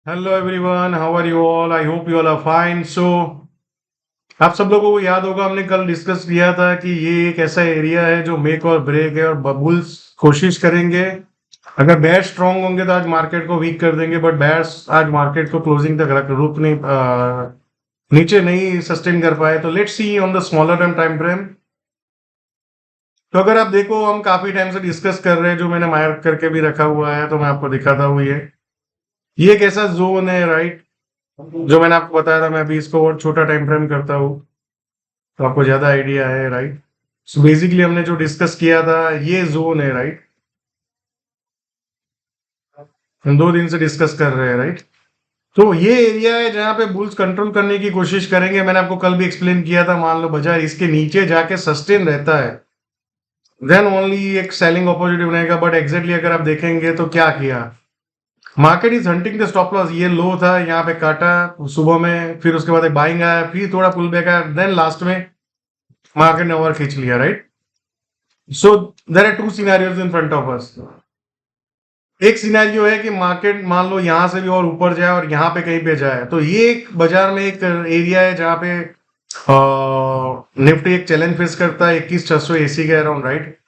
Hello everyone, how are you all? I hope you all are fine. So आप सब लोगों को याद होगा, हमने कल डिस्कस किया था कि ये एक ऐसा एरिया है जो मेक और ब्रेक है, और बबुल्स कोशिश करेंगे। अगर बेयर स्ट्रांग होंगे तो आज मार्केट को वीक कर देंगे, बट बेयर्स आज मार्केट को क्लोजिंग तक रुक नहीं, नीचे नहीं सस्टेन कर पाए। तो let's see on the smaller term time frame. तो अगर आप देखो, हम काफी टाइम से डिस्कस कर रहे हैं, जो मैंने मार्क करके भी रखा हुआ है, तो मैं आपको दिखाता हूँ। ये एक ऐसा जोन है, राइट, जो मैंने आपको बताया था। मैं अभी इसको और छोटा टाइम फ्रेम करता हूँ तो आपको ज्यादा आइडिया है, राइट। सो बेसिकली हमने जो डिस्कस किया था, ये जोन है, राइट। हम 2 दिन से डिस्कस कर रहे हैं, राइट। तो ये एरिया है जहां पे बुल्स कंट्रोल करने की कोशिश करेंगे। मैंने आपको कल भी एक्सप्लेन किया था, मान लो बाजार इसके नीचे जाके सस्टेन रहता है, देन ओनली एक सेलिंग अपॉर्चुनिटी बनेगा। बट एग्जैक्टली अगर आप देखेंगे तो क्या किया, market is hunting the stop loss. ये लो था, यहाँ पे काटा सुबह में, फिर उसके बाद एक बाइंग आया, फिर थोड़ा पुल बैक आया, देन लास्ट में मार्केट ने ओवर खींच लिया, right. So there are two scenarios in front of us. एक सिनेरियो है कि मार्केट मान लो यहां से भी और ऊपर जाए और यहाँ पे कहीं पे जाए, तो ये एक बाजार में एक एरिया है जहां पे निफ्टी एक चैलेंज फेस करता है 21,680 के अराउंड, राइट।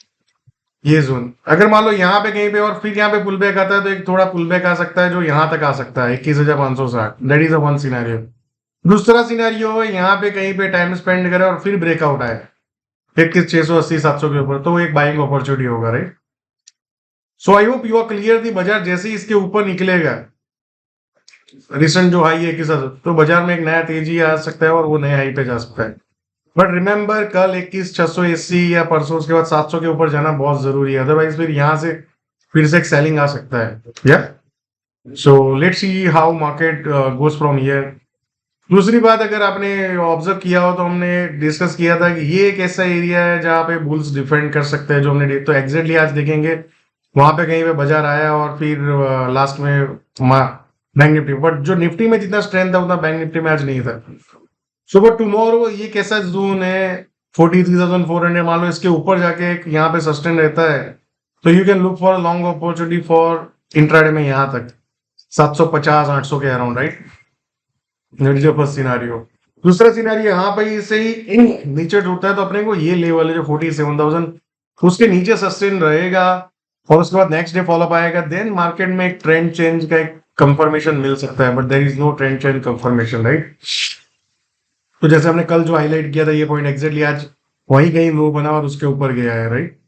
ये जोन अगर मान लो यहाँ पे कहीं पे और फिर यहाँ पे पुल बैक आता है, तो एक थोड़ा पुल बैक आ सकता है जो यहाँ तक आ सकता है 21,560। That is a one scenario. दूसरा सिनेरियो है यहाँ पे कहीं पे टाइम स्पेंड करे और फिर ब्रेकआउट आए 21,680-700 के ऊपर, तो एक बाइंग अपॉर्चुनिटी होगा, right. So I hope you are clear. दी बाजार जैसे ही इसके ऊपर निकलेगा, रिसेंट जो हाई है किस, तो बाजार में एक नया तेजी आ सकता है और वो नए हाई पे जा सकता है। बट रिमेंबर, कल 21,680 या परसों उसके बाद 700 के ऊपर जाना बहुत जरूरी है, अदरवाइज फिर यहाँ से फिर से एक सेलिंग आ सकता है। या so let's see how market goes from here. दूसरी बात, अगर आपने ऑब्जर्व किया हो तो हमने डिस्कस किया था कि ये एक ऐसा एरिया है जहाँ पे बुल्स डिफेंड कर सकते हैं, जो हमने तो एग्जैक्टली आज देखेंगे वहां पे कहीं पे बाजार आया और फिर लास्ट में बैंक निफ्टी, बट जो निफ्टी में जितना स्ट्रेंथ था उतना बैंक निफ्टी में आज नहीं था। सो बट टुमारो ये कैसा जोन है, 43,400, मान लो इसके ऊपर जाके यहाँ पे सस्टेन रहता है, तो you can look for long opportunity for intraday में यहाँ तक 750-800 के अराउंड, राइट। First scenario. दूसरा सिनारियो, यहाँ पे से ही नीचे टूटता है तो अपने को ये लेवल है जो 47,000, उसके नीचे सस्टेन रहेगा और उसके बाद नेक्स्ट डे फॉलोअप आएगा, देन मार्केट में एक ट्रेंड चेंज का एक कंफर्मेशन मिल सकता है, but there is no trend change confirmation, right. तो जैसे हमने कल जो हाईलाइट किया था, ये पॉइंट एग्जैक्टली आज वही कहीं लो बना और उसके ऊपर गया है, right.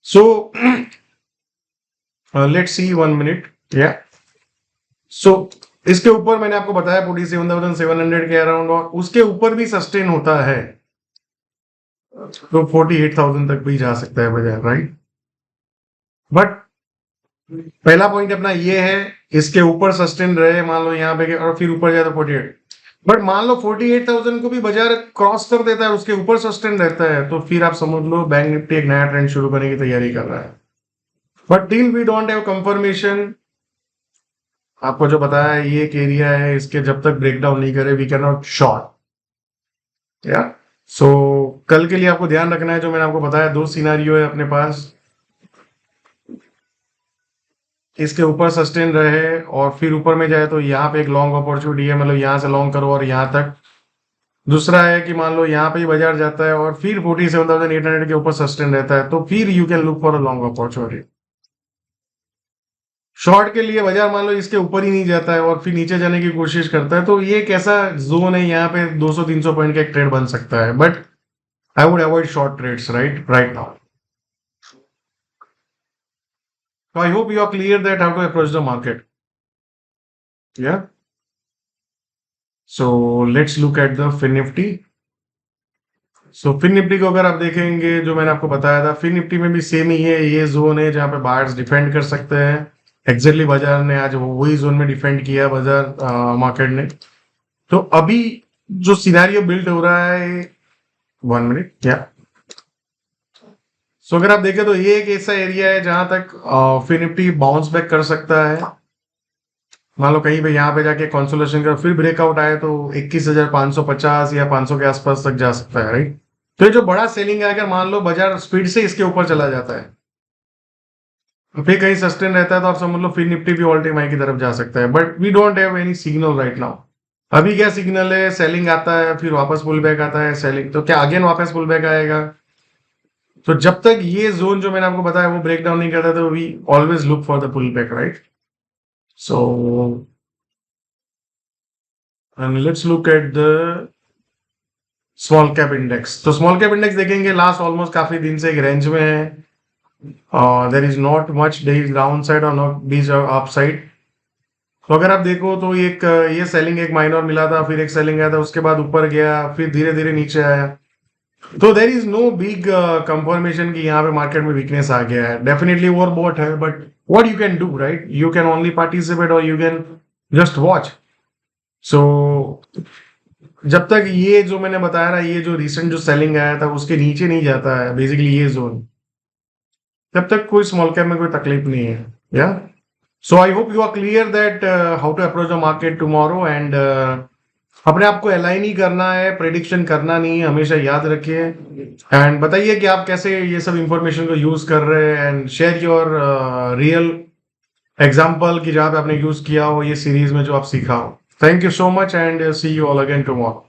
So let's see 1 minute. या सो इसके ऊपर मैंने आपको बताया 47,700 के अराउंड, और उसके ऊपर भी सस्टेन होता है तो 48,000 तक भी जा सकता है बाजार, राइट। बट पहला पॉइंट अपना ये है, इसके ऊपर सस्टेन रहे मान लो यहाँ पे और फिर ऊपर जाए तो 48। बट मान लो 48,000 को भी बाजार क्रॉस कर देता है, उसके ऊपर सस्टेन रहता है, तो फिर आप समझ लो बैंक निफ्टी एक नया ट्रेंड शुरू करने की तैयारी कर रहा है। But till we don't have confirmation, आपको जो बताया है ये एक एरिया है, इसके जब तक ब्रेकडाउन नहीं करे वी कैन नॉट शॉर्ट। या सो कल के लिए आपको ध्यान रखना है, जो मैंने आपको बताया 2 सिनारियो है अपने पास, इसके ऊपर सस्टेन रहे और फिर ऊपर में जाए तो यहाँ पे एक लॉन्ग अपॉर्चुनिटी है, मतलब यहाँ से लॉन्ग करो और यहाँ तक। दूसरा है कि मान लो यहाँ पे ही बाजार जाता है और फिर 47,800 के ऊपर सस्टेन रहता है, तो फिर you can look for a long opportunity. Short के लिए बाजार मान लो इसके ऊपर ही नहीं जाता है और फिर नीचे जाने की कोशिश करता है, तो ये एक ऐसा जोन है, यहाँ पे 200-300 पॉइंट का एक ट्रेड बन सकता है, but I would avoid short trades right now. So I hope you are clear that how to approach the market. Yeah. So let's look at the Fin Nifty. So Fin Nifty को अगर आप देखेंगे, जो मैंने आपको बताया था, फिन निफ्टी में भी सेम ही है, ये जोन है जहाँ पे बायर्स डिफेंड कर सकते हैं। एग्जैक्टली बाजार ने आज वही जोन में डिफेंड किया बाजार मार्केट ने। तो अभी जो सिनेरियो बिल्ड हो रहा है, 1 मिनट। क्या सो अगर आप देखें तो ये एक ऐसा एरिया है जहां तक फिन निफ्टी बाउंस बैक कर सकता है। मान लो कहीं पे यहाँ पे जाके कंसोलेशन का फिर ब्रेकआउट आए तो 21,550 या 500 के आसपास तक जा सकता है, राइट। तो ये जो बड़ा सेलिंग है, अगर मान लो बाजार स्पीड से इसके ऊपर चला जाता है, फिर कहीं सस्टेन रहता है तो आप समझ लो फिर निफ्टी भी ऑल टाइम हाई की तरफ जा सकता है, but we don't have any signal right now. अभी क्या सिग्नल है, सेलिंग आता है फिर वापस पुल बैक आता है, सेलिंग तो क्या अगेन वापस पुल बैक आएगा। तो जब तक ये जोन जो मैंने आपको बताया वो ब्रेक डाउन नहीं करता तो we always look for the pull back, right. So and let's look at the small cap index. तो स्मॉल कैप इंडेक्स देखेंगे लास्ट ऑलमोस्ट काफी दिन से एक रेंज में है, there is not much, there is down side और not बीज अप साइड। तो अगर आप देखो तो एक ये सेलिंग एक माइनर मिला था, फिर एक सेलिंग आया था, उसके बाद ऊपर गया, फिर धीरे धीरे नीचे आया। तो there is no big confirmation कि यहाँ पे मार्केट में वीकनेस आ गया है। डेफिनेटली ओवर बॉट है, but what you can do, right, you can only participate और you can just watch. So जब तक ये जो मैंने बताया ना, ये जो रिसेंट जो सेलिंग आया था उसके नीचे नहीं जाता है बेसिकली ये जोन, तब तक कोई स्मॉल कैप में कोई तकलीफ नहीं है। या so I hope you are clear that how to approach the market tomorrow, and अपने आप को अलाइन ही करना है, प्रेडिक्शन करना नहीं है, हमेशा याद रखिए। एंड बताइए कि आप कैसे ये सब इंफॉर्मेशन को यूज कर रहे हैं, and share your real example कि जहाँ पे आपने यूज किया हो ये सीरीज में जो आप सीखा हो। Thank you so much and see you all again tomorrow.